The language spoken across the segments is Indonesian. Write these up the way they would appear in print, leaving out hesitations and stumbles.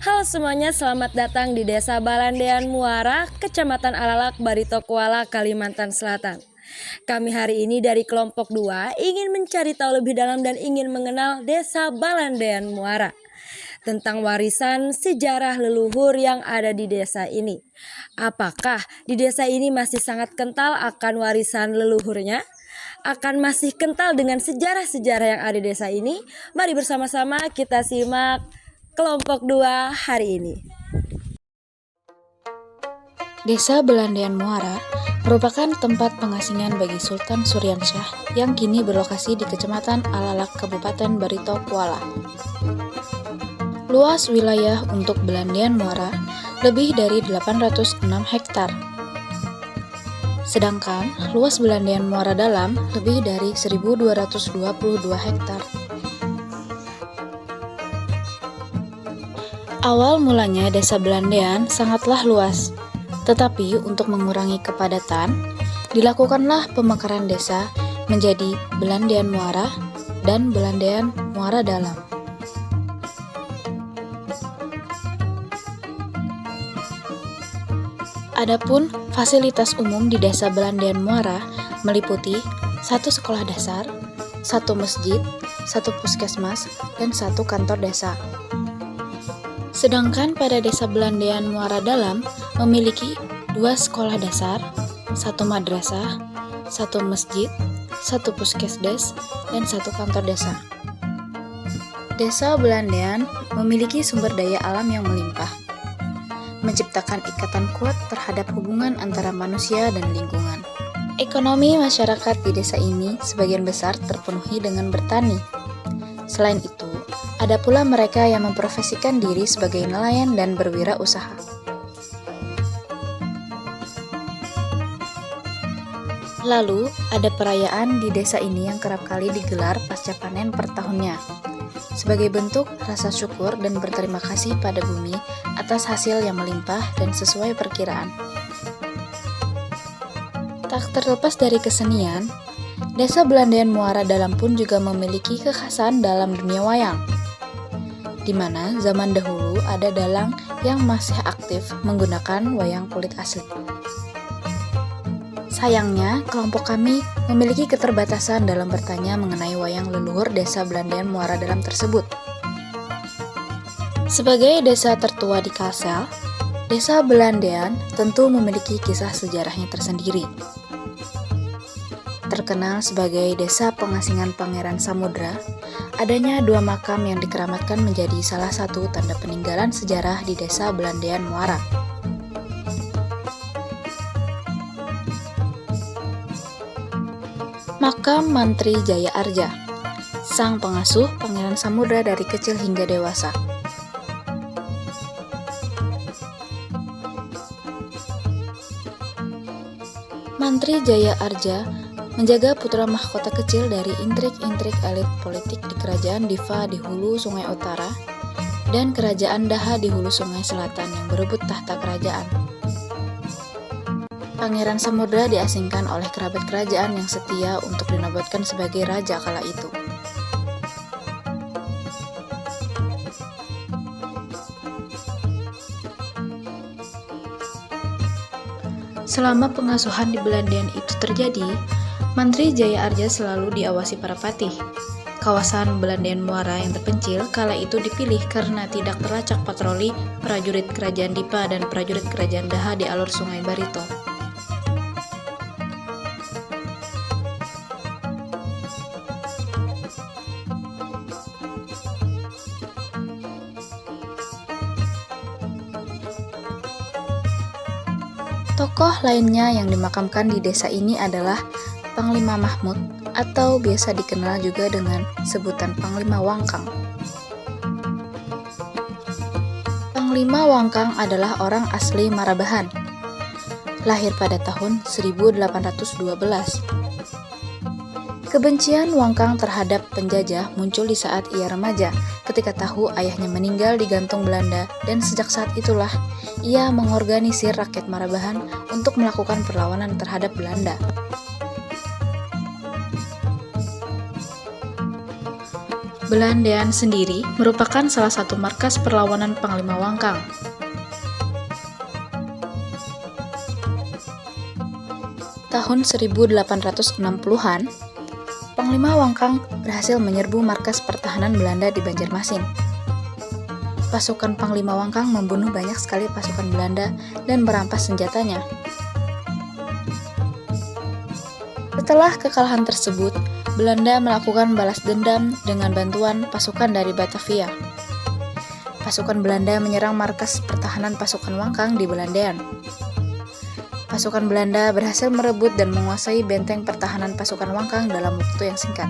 Halo semuanya, selamat datang di Desa Balandean Muara, Kecamatan Alalak, Barito Kuala, Kalimantan Selatan. Kami hari ini dari kelompok 2 ingin mencari tahu lebih dalam dan ingin mengenal Desa Balandean Muara tentang warisan sejarah leluhur yang ada di desa ini. Apakah di desa ini masih sangat kental akan warisan leluhurnya? Akan masih kental dengan sejarah-sejarah yang ada di desa ini? Mari bersama-sama kita simak kelompok 2 hari ini. Desa Balandean Muara merupakan tempat pengasingan bagi Sultan Suryansyah yang kini berlokasi di Kecamatan Alalak, Kabupaten Barito Kuala. Luas wilayah untuk Balandean Muara lebih dari 806 hektar. Sedangkan luas Balandean Muara Dalam lebih dari 1222 hektar. Awal mulanya Desa Balandean sangatlah luas, tetapi untuk mengurangi kepadatan, dilakukanlah pemekaran desa menjadi Balandean Muara dan Balandean Muara Dalam. Adapun fasilitas umum di Desa Balandean Muara meliputi 1 sekolah dasar, 1 masjid, 1 puskesmas, dan 1 kantor desa. Sedangkan pada Desa Balandean Muara Dalam memiliki 2 sekolah dasar, 1 madrasah, 1 masjid, 1 puskesdes, dan 1 kantor desa. Desa Balandean memiliki sumber daya alam yang melimpah, menciptakan ikatan kuat terhadap hubungan antara manusia dan lingkungan. Ekonomi masyarakat di desa ini sebagian besar terpenuhi dengan bertani. Selain itu, ada pula mereka yang memprofesikan diri sebagai nelayan dan berwirausaha. Lalu, ada perayaan di desa ini yang kerap kali digelar pasca panen per tahunnya, sebagai bentuk rasa syukur dan berterima kasih pada bumi atas hasil yang melimpah dan sesuai perkiraan. Tak terlepas dari kesenian, Desa Balandean Muara Dalam pun juga memiliki kekhasan dalam dunia wayang, di mana zaman dahulu ada dalang yang masih aktif menggunakan wayang kulit asli. Sayangnya, kelompok kami memiliki keterbatasan dalam bertanya mengenai wayang leluhur Desa Balandean Muara Dalam tersebut. Sebagai desa tertua di Kalsel, Desa Balandean tentu memiliki kisah sejarahnya tersendiri. Terkenal sebagai desa pengasingan Pangeran Samudra, adanya 2 makam yang dikeramatkan menjadi salah satu tanda peninggalan sejarah di Desa Balandean Muara. Makam Mantri Jaya Arja, sang pengasuh Pangeran Samudra dari kecil hingga dewasa. Mantri Jaya Arja menjaga putra mahkota kecil dari intrik-intrik elit politik di kerajaan Diva di hulu Sungai Utara dan kerajaan Daha di hulu Sungai Selatan yang berebut tahta kerajaan. Pangeran Samudra diasingkan oleh kerabat kerajaan yang setia untuk dinobatkan sebagai raja kala itu. Selama pengasuhan di Balandean itu terjadi, Mantri Jaya Arja selalu diawasi para patih. Kawasan Balandean Muara yang terpencil kala itu dipilih karena tidak terlacak patroli prajurit kerajaan Dipa dan prajurit kerajaan Daha di alur Sungai Barito. Tokoh lainnya yang dimakamkan di desa ini adalah Panglima Mahmud atau biasa dikenal juga dengan sebutan Panglima Wangkang. Panglima Wangkang adalah orang asli Marabahan, lahir pada tahun 1812. Kebencian Wangkang terhadap penjajah muncul di saat ia remaja ketika tahu ayahnya meninggal digantung Belanda, dan sejak saat itulah ia mengorganisir rakyat Marabahan untuk melakukan perlawanan terhadap Belanda. Belandean sendiri merupakan salah satu markas perlawanan Panglima Wangkang. Tahun 1860-an, Panglima Wangkang berhasil menyerbu markas pertahanan Belanda di Banjarmasin. Pasukan Panglima Wangkang membunuh banyak sekali pasukan Belanda dan merampas senjatanya. Setelah kekalahan tersebut, Belanda melakukan balas dendam dengan bantuan pasukan dari Batavia. Pasukan Belanda menyerang markas pertahanan pasukan Wangkang di Belandean. Pasukan Belanda berhasil merebut dan menguasai benteng pertahanan pasukan Wangkang dalam waktu yang singkat,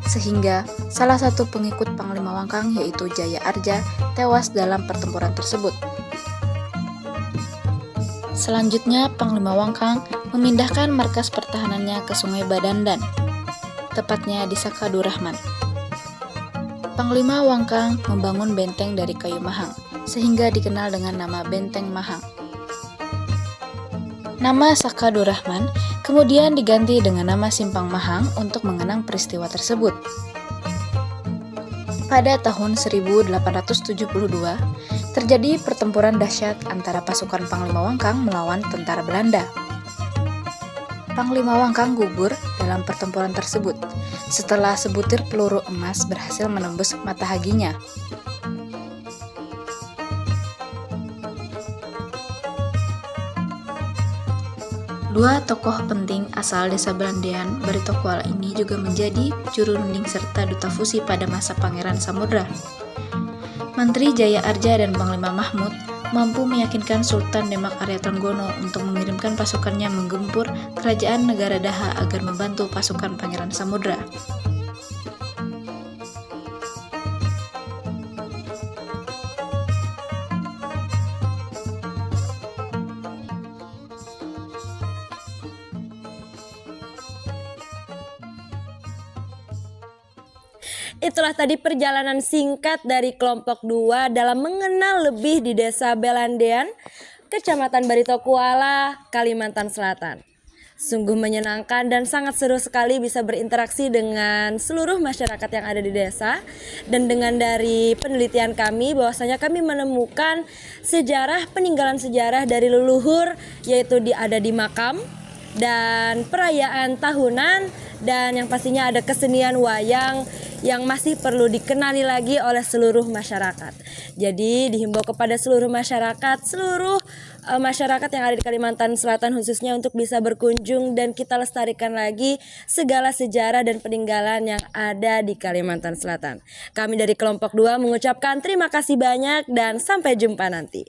sehingga salah satu pengikut Panglima Wangkang yaitu Jaya Arja tewas dalam pertempuran tersebut. Selanjutnya, Panglima Wangkang memindahkan markas pertahanannya ke Sungai Badandan, tepatnya di Sakadurahman. Panglima Wangkang membangun benteng dari kayu mahang, sehingga dikenal dengan nama Benteng Mahang. Nama Sakadurahman kemudian diganti dengan nama Simpang Mahang untuk mengenang peristiwa tersebut. Pada tahun 1872, terjadi pertempuran dahsyat antara pasukan Panglima Wangkang melawan tentara Belanda. Panglima Wangkang gugur dalam pertempuran tersebut setelah sebutir peluru emas berhasil menembus mata haginya. Dua tokoh penting asal desa Belandean, Barito Kuala ini juga menjadi juru runding serta duta fusi pada masa Pangeran Samudra. Menteri Jaya Arja dan Panglima Mahmud mampu meyakinkan Sultan Demak Arya Trenggono untuk mengirimkan pasukannya menggempur kerajaan negara Daha agar membantu pasukan Pangeran Samudra. Itulah tadi perjalanan singkat dari kelompok 2 dalam mengenal lebih di Desa Belandean, Kecamatan Barito Kuala, Kalimantan Selatan. Sungguh menyenangkan dan sangat seru sekali bisa berinteraksi dengan seluruh masyarakat yang ada di desa. Dan dengan dari penelitian kami bahwasanya kami menemukan sejarah, peninggalan sejarah dari leluhur, yaitu ada di makam dan perayaan tahunan, dan yang pastinya ada kesenian wayang yang masih perlu dikenali lagi oleh seluruh masyarakat. Jadi dihimbau kepada seluruh masyarakat yang ada di Kalimantan Selatan khususnya untuk bisa berkunjung dan kita lestarikan lagi segala sejarah dan peninggalan yang ada di Kalimantan Selatan. Kami dari kelompok 2 mengucapkan terima kasih banyak dan sampai jumpa nanti.